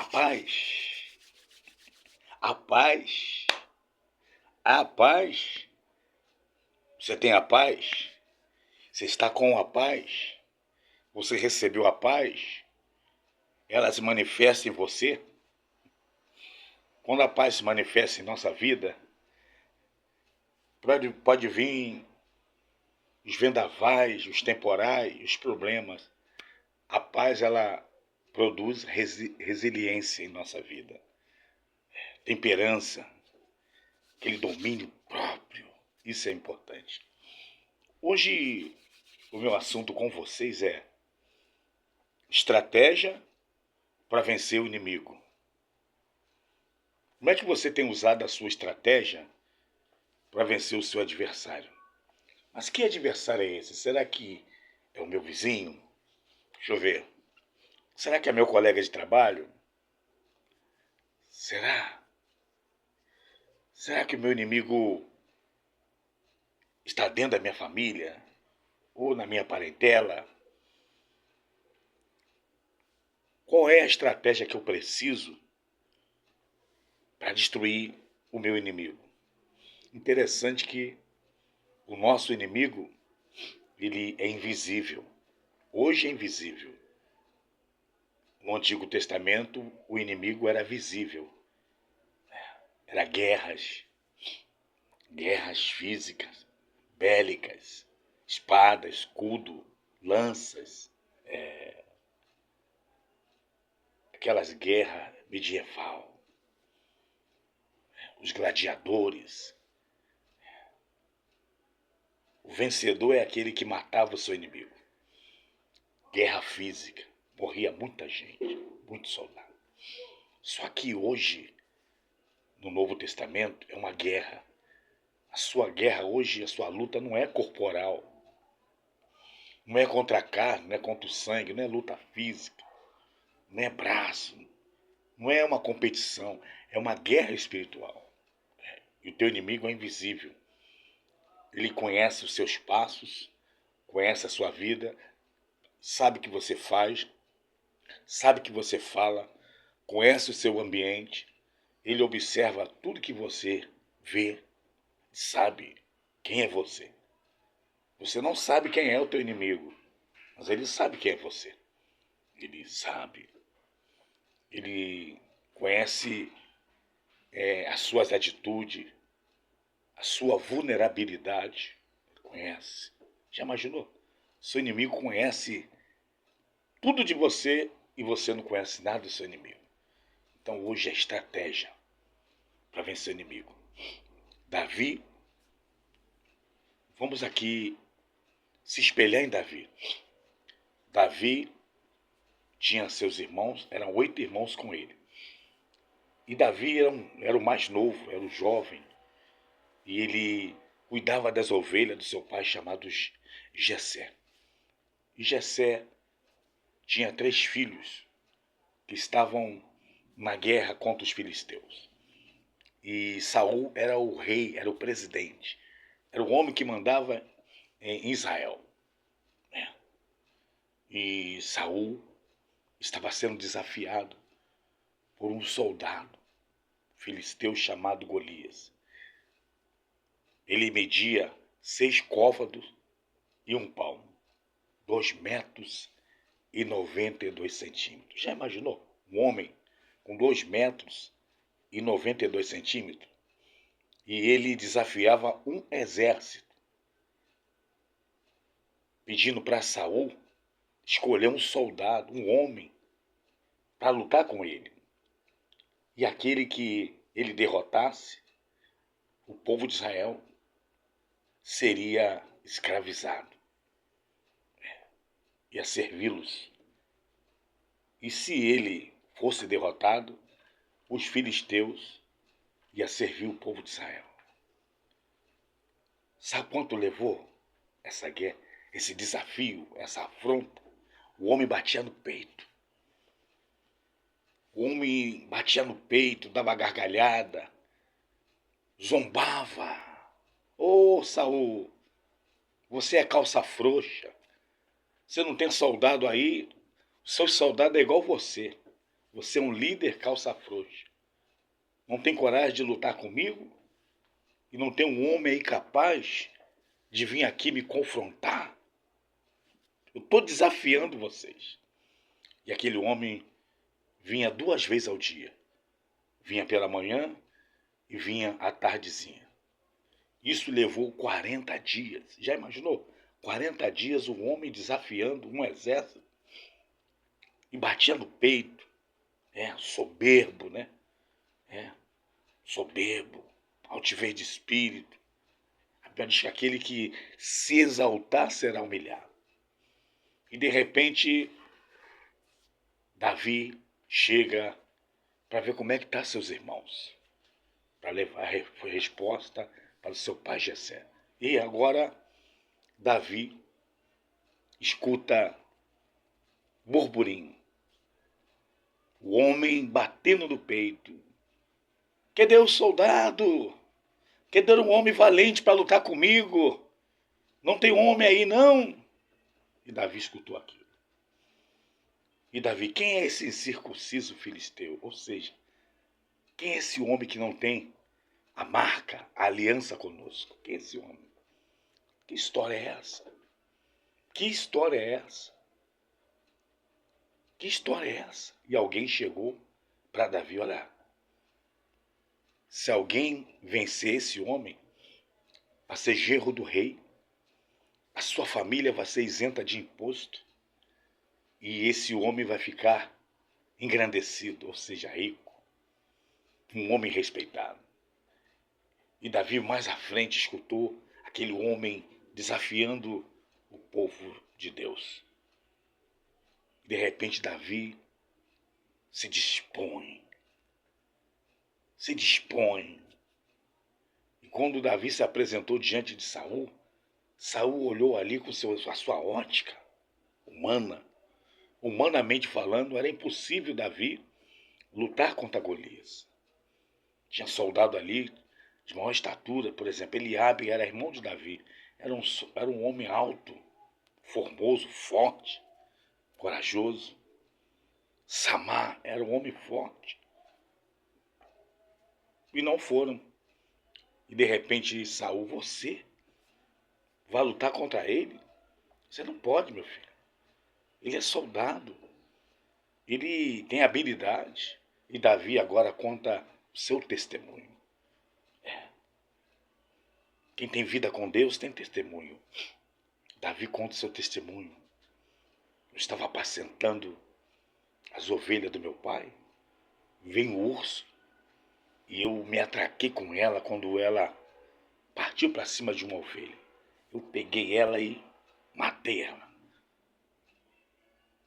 A paz, a paz, a paz. Você tem a paz? Você está com a paz? Você recebeu a paz? Ela se manifesta em você? Quando a paz se manifesta em nossa vida, pode vir os vendavais, os temporais, os problemas. A paz, ela produz resiliência em nossa vida, temperança, aquele domínio próprio. Isso é importante. Hoje, o meu assunto com vocês é estratégia para vencer o inimigo. Como é que você tem usado a sua estratégia para vencer o seu adversário? Mas que adversário é esse? Será que é o meu vizinho? Deixa eu ver. Será que é meu colega de trabalho? Será? Será que o meu inimigo está dentro da minha família? Ou na minha parentela? Qual é a estratégia que eu preciso para destruir o meu inimigo? Interessante que o nosso inimigo, ele é invisível. Hoje é invisível. No Antigo Testamento, o inimigo era visível. Era guerras físicas, bélicas, espada, escudo, lanças, aquelas guerras medieval, os gladiadores. O vencedor é aquele que matava o seu inimigo. Guerra física, morria muita gente, muito soldado. Só que hoje, no Novo Testamento, é uma guerra. A sua guerra hoje, a sua luta não é corporal. Não é contra a carne, não é contra o sangue, não é luta física, não é braço, não é uma competição, é uma guerra espiritual. E o teu inimigo é invisível. Ele conhece os seus passos, conhece a sua vida, sabe o que você faz, sabe o que você fala, conhece o seu ambiente, ele observa tudo que você vê, sabe quem é você. Você não sabe quem é o teu inimigo, mas ele sabe quem é você. Ele sabe. Ele conhece as suas atitudes, a sua vulnerabilidade. Ele conhece. Já imaginou? Seu inimigo conhece tudo de você e você não conhece nada do seu inimigo. Então hoje é estratégia para vencer o inimigo. Davi, vamos aqui se espelhar em Davi. Davi tinha seus irmãos, eram 8 irmãos com ele. E Davi era o mais novo, era o jovem. E ele cuidava das ovelhas do seu pai chamado Jessé. E Jessé tinha 3 filhos que estavam na guerra contra os filisteus. E Saul era o rei, era o presidente. Era o homem que mandava em Israel. E Saul estava sendo desafiado por um soldado filisteu chamado Golias. Ele media 6 côvados e 1 palmo, 2,92 metros. Já imaginou? Um homem com 2,92 metros e ele desafiava um exército, pedindo para Saul escolher um soldado, um homem, para lutar com ele. E aquele que ele derrotasse, o povo de Israel seria escravizado, ia servi-los. E se ele fosse derrotado, os filisteus iam servir o povo de Israel. Sabe quanto levou essa guerra, esse desafio, essa afronta? O homem batia no peito. O homem batia no peito, dava gargalhada, zombava. Ô, Saul, você é calça frouxa. Você não tem soldado aí? O seu soldado é igual você. Você é um líder calça frouxa. Não tem coragem de lutar comigo? E não tem um homem aí capaz de vir aqui me confrontar? Eu estou desafiando vocês. E aquele homem vinha 2 vezes ao dia. Vinha pela manhã e vinha à tardezinha. Isso levou 40 dias. Já imaginou? 40 dias um homem desafiando um exército e batia no peito. Soberbo, né? Soberbo, altivez de espírito. A Bíblia diz que aquele que se exaltar será humilhado. E de repente, Davi chega para ver como é que estão seus irmãos, para levar a resposta para o seu pai Jessé. E agora, Davi escuta burburinho. O homem batendo no peito. Cadê o soldado? Cadê um homem valente para lutar comigo? Não tem homem aí, não? E Davi escutou aquilo. E Davi, quem é esse incircunciso filisteu? Ou seja, quem é esse homem que não tem a marca, a aliança conosco? Quem é esse homem? Que história é essa? Que história é essa? Que história é essa? E alguém chegou para Davi, olha, se alguém vencer esse homem, vai ser genro do rei, a sua família vai ser isenta de imposto, e esse homem vai ficar engrandecido, ou seja, rico, um homem respeitado. E Davi mais à frente escutou aquele homem desafiando o povo de Deus. De repente Davi se dispõe. E quando Davi se apresentou diante de Saul, Saul olhou ali com a sua ótica humana. Humanamente falando, era impossível Davi lutar contra Golias. Tinha soldado ali de maior estatura, por exemplo, Eliabe era irmão de Davi. Era um homem alto, formoso, forte, corajoso. Samar era um homem forte. E não foram. E de repente Saul, você vai lutar contra ele? Você não pode, meu filho. Ele é soldado. Ele tem habilidade. E Davi agora conta o seu testemunho. Quem tem vida com Deus tem testemunho. Davi conta o seu testemunho. Eu estava apacentando as ovelhas do meu pai. Veio um urso. E eu me atraquei com ela quando ela partiu para cima de uma ovelha. Eu peguei ela e matei ela.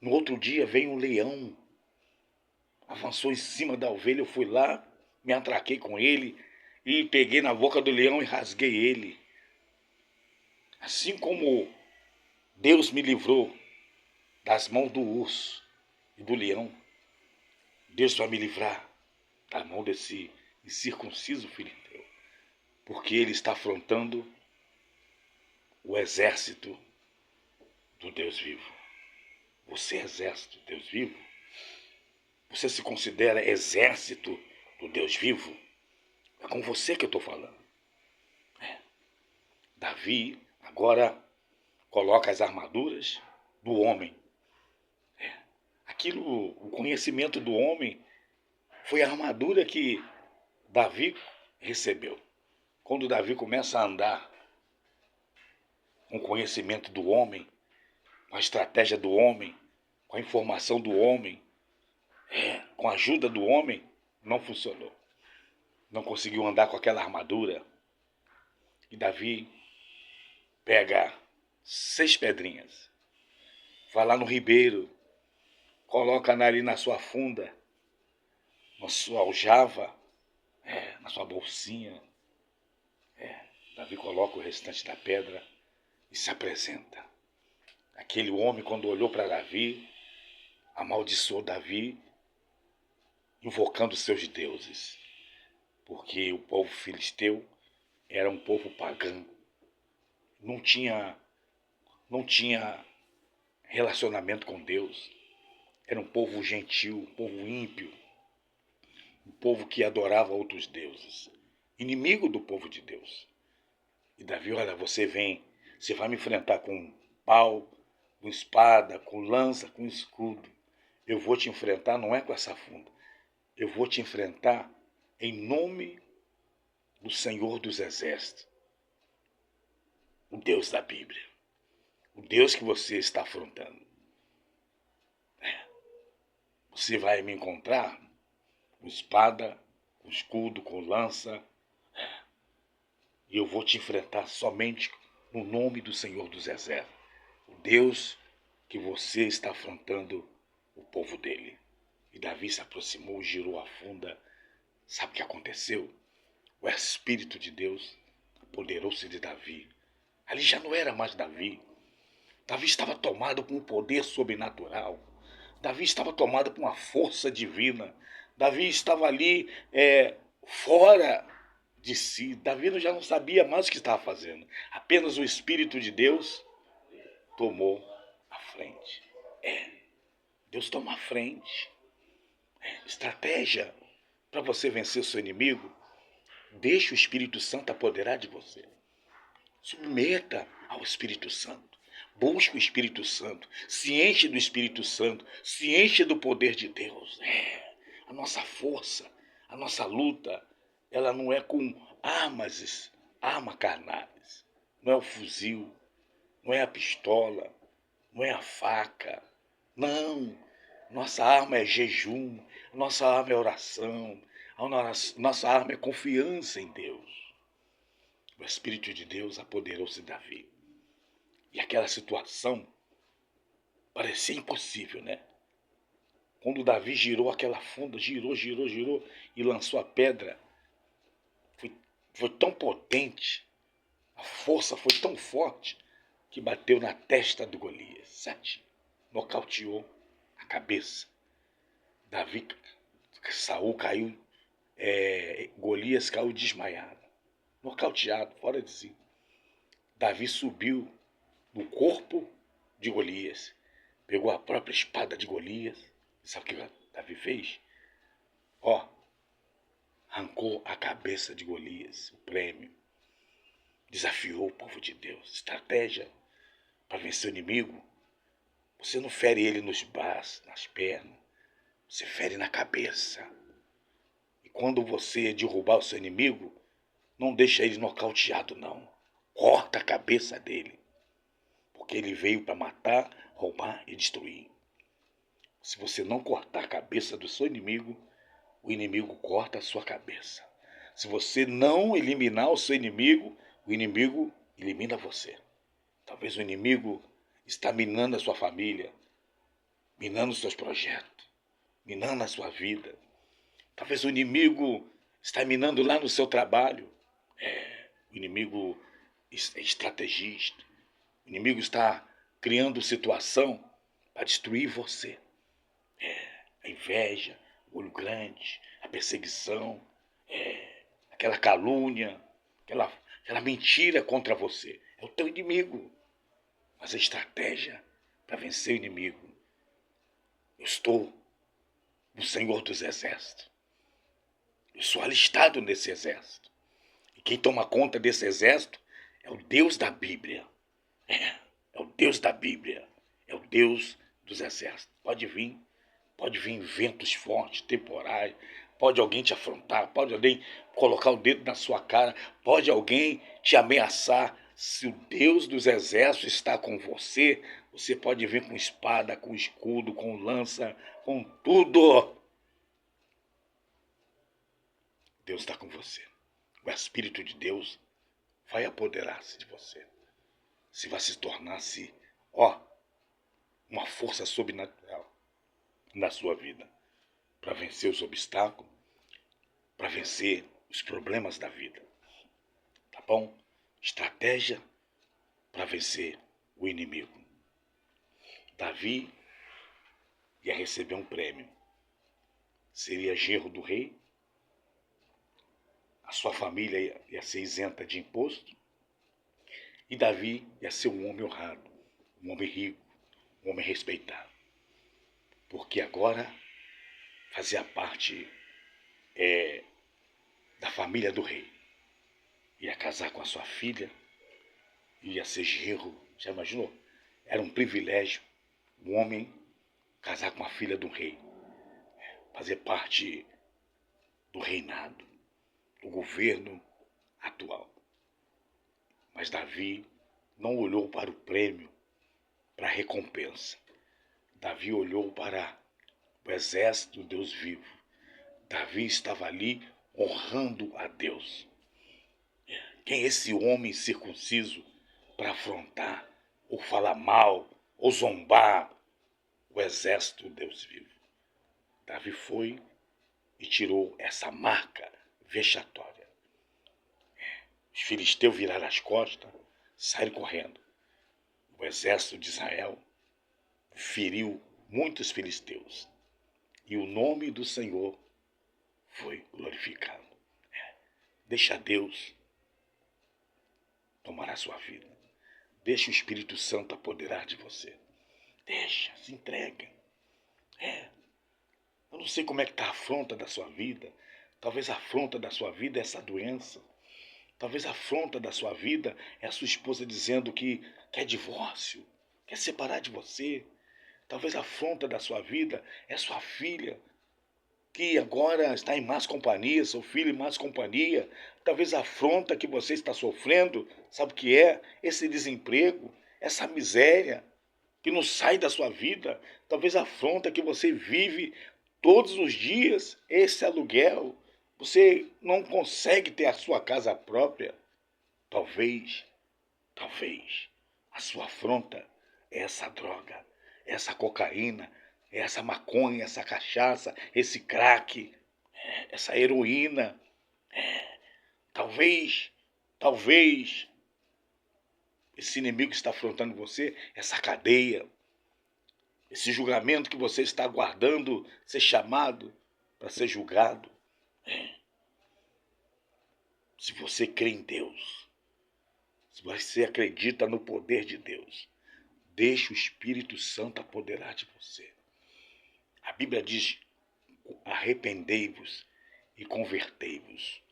No outro dia veio um leão. Avançou em cima da ovelha, eu fui lá, me atraquei com ele e peguei na boca do leão e rasguei ele. Assim como Deus me livrou das mãos do urso e do leão, Deus vai me livrar da mão desse incircunciso filisteu, porque ele está afrontando o exército do Deus vivo. Você é exército do Deus vivo? Você se considera exército do Deus vivo? É com você que eu estou falando. Davi agora coloca as armaduras do homem. O conhecimento do homem foi a armadura que Davi recebeu. Quando Davi começa a andar com o conhecimento do homem, com a estratégia do homem, com a informação do homem, com a ajuda do homem, não funcionou. Não conseguiu andar com aquela armadura. E Davi pega 6 pedrinhas, vai lá no ribeiro, coloca ali na sua funda, na sua aljava, na sua bolsinha. Davi coloca o restante da pedra e se apresenta. Aquele homem, quando olhou para Davi, amaldiçoou Davi, invocando seus deuses, porque o povo filisteu era um povo pagão, não tinha relacionamento com Deus. Era um povo gentil, um povo ímpio, um povo que adorava outros deuses, inimigo do povo de Deus. E Davi, olha, você vai me enfrentar com pau, com espada, com lança, com escudo. Eu vou te enfrentar, não é com essa funda. Eu vou te enfrentar em nome do Senhor dos Exércitos, o Deus da Bíblia, o Deus que você está afrontando. Você vai me encontrar com espada, com escudo, com lança, e eu vou te enfrentar somente no nome do Senhor dos Exércitos, o Deus que você está afrontando o povo dele. E Davi se aproximou, girou a funda. Sabe o que aconteceu? O Espírito de Deus apoderou-se de Davi. Ali já não era mais Davi. Davi estava tomado por um poder sobrenatural. Davi estava tomado por uma força divina. Davi estava ali fora de si. Davi já não sabia mais o que estava fazendo. Apenas o Espírito de Deus tomou a frente. Deus toma a frente. Estratégia para você vencer o seu inimigo. Deixe o Espírito Santo apoderar de você. Submeta ao Espírito Santo. Busque o Espírito Santo. Se enche do Espírito Santo. Se enche do poder de Deus. A nossa força, a nossa luta, ela não é com armas carnais. Não é o fuzil, não é a pistola, não é a faca. Não. Nossa arma é jejum. Nossa arma é oração. Nossa arma é confiança em Deus. O Espírito de Deus apoderou-se de Davi. E aquela situação parecia impossível, né? Quando Davi girou aquela funda, girou e lançou a pedra, foi tão potente, a força foi tão forte, que bateu na testa de Golias, certo? Nocauteou a cabeça. Saul caiu, Golias caiu desmaiado, nocauteado, fora de si. Davi subiu no corpo de Golias, pegou a própria espada de Golias. Sabe o que Davi fez? Arrancou a cabeça de Golias, o prêmio. Desafiou o povo de Deus. Estratégia para vencer o inimigo. Você não fere ele nos braços, nas pernas. Você fere na cabeça. E quando você derrubar o seu inimigo, não deixa ele nocauteado, não. Corta a cabeça dele. Porque ele veio para matar, roubar e destruir. Se você não cortar a cabeça do seu inimigo, o inimigo corta a sua cabeça. Se você não eliminar o seu inimigo, o inimigo elimina você. Talvez o inimigo está minando a sua família, minando os seus projetos, minando a sua vida. Talvez o inimigo está minando lá no seu trabalho. O inimigo é estrategista. O inimigo está criando situação para destruir você. A inveja, o olho grande, a perseguição, aquela calúnia, aquela mentira contra você. É o teu inimigo. Mas a estratégia para vencer o inimigo. Eu estou no Senhor dos Exércitos. Eu sou alistado nesse exército. E quem toma conta desse exército é o Deus da Bíblia. É o Deus da Bíblia. É o Deus dos exércitos. Pode vir ventos fortes, temporais. Pode alguém te afrontar. Pode alguém colocar o dedo na sua cara. Pode alguém te ameaçar. Se o Deus dos exércitos está com você, você pode vir com espada, com escudo, com lança, com tudo. Deus está com você. O Espírito de Deus vai apoderar-se de você. Você vai se tornar-se, uma força sobrenatural na sua vida. Para vencer os obstáculos, para vencer os problemas da vida. Tá bom? Estratégia para vencer o inimigo. Davi ia receber um prêmio. Seria genro do rei. A sua família ia ser isenta de imposto. E Davi ia ser um homem honrado, um homem rico, um homem respeitado. porque agora fazia parte da família do rei. Ia casar com a sua filha, ia ser genro. Já imaginou? Era um privilégio um homem casar com a filha do rei, fazer parte do reinado, do governo atual. Mas Davi não olhou para o prêmio, para a recompensa. Davi olhou para o exército do Deus vivo. Davi estava ali honrando a Deus. Quem é esse homem circunciso para afrontar, ou falar mal, ou zombar o exército do Deus vivo? Davi foi e tirou essa marca vexatória. Os filisteus viraram as costas, saíram correndo. O exército de Israel feriu muitos filisteus e o nome do Senhor foi glorificado. Deixa Deus tomar a sua vida. Deixa o Espírito Santo apoderar de você. Deixa, se entrega. Eu não sei como é que está a afronta da sua vida. Talvez a afronta da sua vida é essa doença. Talvez a afronta da sua vida é a sua esposa dizendo que quer divórcio, quer separar de você. Talvez a afronta da sua vida é sua filha, que agora está em más companhia, seu filho em más companhia. Talvez a afronta que você está sofrendo, sabe o que é? Esse desemprego, essa miséria que não sai da sua vida. Talvez a afronta que você vive todos os dias, esse aluguel. Você não consegue ter a sua casa própria. Talvez a sua afronta é essa droga, essa cocaína, essa maconha, essa cachaça, esse crack, essa heroína. Talvez esse inimigo que está afrontando você, essa cadeia, esse julgamento que você está aguardando ser chamado para ser julgado. Se você crê em Deus, se você acredita no poder de Deus, deixe o Espírito Santo apoderar de você. A Bíblia diz: arrependei-vos e convertei-vos,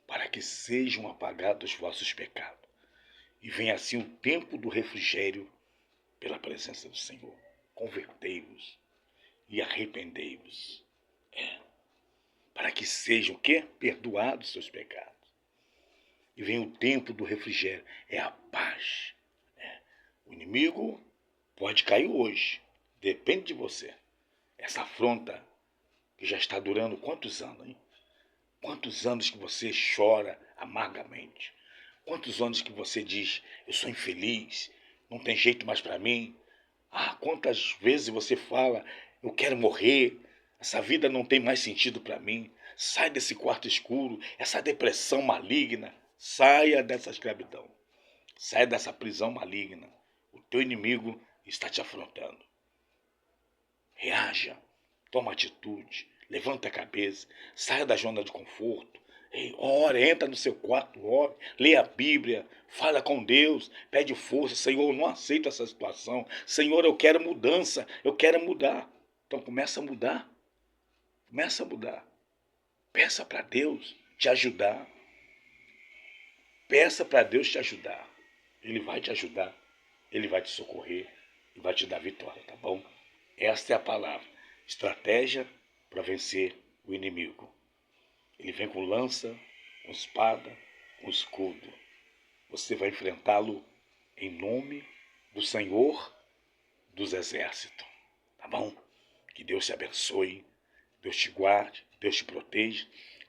para que sejam apagados os vossos pecados, e venha assim o tempo do refrigério pela presença do Senhor. Convertei-vos e arrependei-vos, para que sejam o quê? Perdoados os seus pecados. E vem o tempo do refrigério, é a paz. O inimigo pode cair hoje, depende de você. Essa afronta que já está durando quantos anos, hein? Quantos anos que você chora amargamente? Quantos anos que você diz, eu sou infeliz, não tem jeito mais para mim? Quantas vezes você fala, eu quero morrer, essa vida não tem mais sentido para mim. Sai desse quarto escuro, essa depressão maligna. Saia dessa escravidão. Saia dessa prisão maligna. O teu inimigo está te afrontando. Reaja, toma atitude, levanta a cabeça, saia da zona de conforto. Ore, entra no seu quarto, ore, lê a Bíblia, fala com Deus, pede força. Senhor, eu não aceito essa situação. Senhor, eu quero mudança, eu quero mudar. Então começa a mudar. Começa a mudar. Peça para Deus te ajudar. Peça para Deus te ajudar. Ele vai te ajudar. Ele vai te socorrer e vai te dar vitória, tá bom? Esta é a palavra. Estratégia para vencer o inimigo. Ele vem com lança, com espada, com escudo. Você vai enfrentá-lo em nome do Senhor dos Exércitos. Tá bom? Que Deus te abençoe, Deus te guarde, Deus te proteja.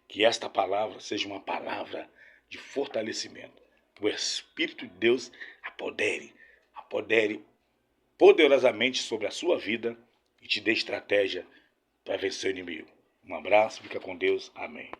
Que esta palavra seja uma palavra de fortalecimento. Que o Espírito de Deus apodere poderosamente sobre a sua vida e te dê estratégia para vencer o inimigo. Um abraço, fica com Deus. Amém.